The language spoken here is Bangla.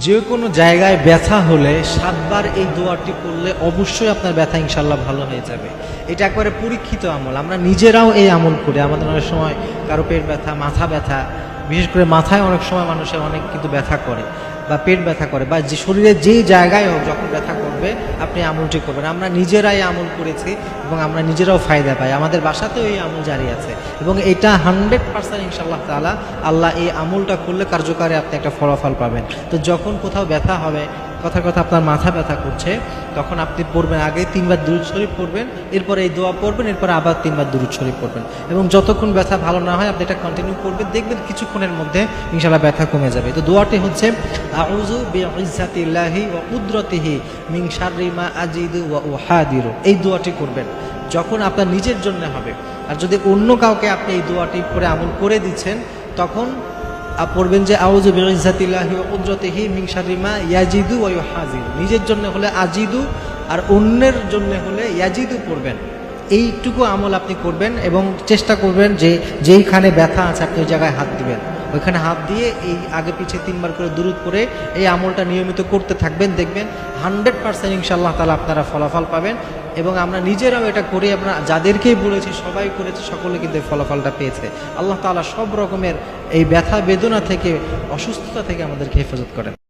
যে কোনো জায়গায় ব্যথা হলে 7 বার এই দোয়াটি পড়লে অবশ্যই আপনার ব্যথা ইনশাল্লাহ ভালো হয়ে যাবে। এটা একবারে পরীক্ষিত আমল, আমরা নিজেরাও এই আমল করি। আমাদের অনেক সময় কারো পেট ব্যথা, মাথা ব্যথা, বিশেষ করে মাথায় অনেক সময় মানুষের অনেক কিন্তু ব্যথা করে বা পেট ব্যথা করে বা যে শরীরে যেই জায়গায় হোক যখন ব্যথা করবে আপনি আমলটি করবেন। আমরা নিজেরাই আমল করেছি এবং আমরা নিজেরাও ফায়দা পাই, আমাদের বাসাতেও এই আমল জারি আছে এবং এটা 100% ইনশাআল্লাহ তাআলা আল্লাহ এই আমলটা করলে কার্যকারী আপনি একটা ফলাফল পাবেন। তো যখন কোথাও ব্যথা হবে, কথার কথা আপনার মাথা ব্যথা করছে, তখন আপনি পড়বেন আগে 3 বার দুরূদ শরীফ পড়বেন, এরপরে এই দোয়া পড়বেন, এরপরে আবার 3 বার দুরূদ শরীফ পড়বেন এবং যতক্ষণ ব্যথা ভালো না হয় আপনি এটা কন্টিনিউ করবেন, দেখবেন কিছুক্ষণের মধ্যে ইনশাআল্লাহ ব্যথা কমে যাবে। তো দোয়াটি হচ্ছে আউযু বিইজ্জাতিল্লাহি ওয়া কুদরতিহি মিন শাররি মা আজিদু ওয়া উহাদিরু। এই দোয়াটি করবেন যখন আপনার নিজের জন্য হবে। আর যদি অন্য কাউকে আপনি এই দোয়াটি পড়ে আমল করে দিচ্ছেন তখন পড়বেন যে আউযু বিইজ্জাতিল্লাহি ওয়া কুদরতিহি মিন শাররি মা ইয়াজিদু ওয়া ইউহাযিরু। নিজের জন্য হলে আজিদু আর অন্যের জন্য হলে ইয়াজিদু পড়বেন। এইটুকু আমল আপনি করবেন এবং চেষ্টা করবেন যে যেইখানে ব্যথা আছে আপনি ওই জায়গায় হাত দিবেন, ওইখানে হাত দিয়ে এই আগে পিছে 3 বার করে দুরূদ পড়ে এই আমলটা নিয়মিত করতে থাকবেন, দেখবেন 100% ইনশাআল্লাহ তাআলা আপনারা ফলাফল পাবেন। এবং আমরা নিজেরাও এটা করি, আমরা যাদেরকেই বলেছি সবাই করেছে, সকলে কিন্তু এই ফলাফলটা পেয়েছে। আল্লাহ তাআলা সব রকমের এই ব্যথা বেদনা থেকে, অসুস্থতা থেকে আমাদেরকে হেফাজত করেন।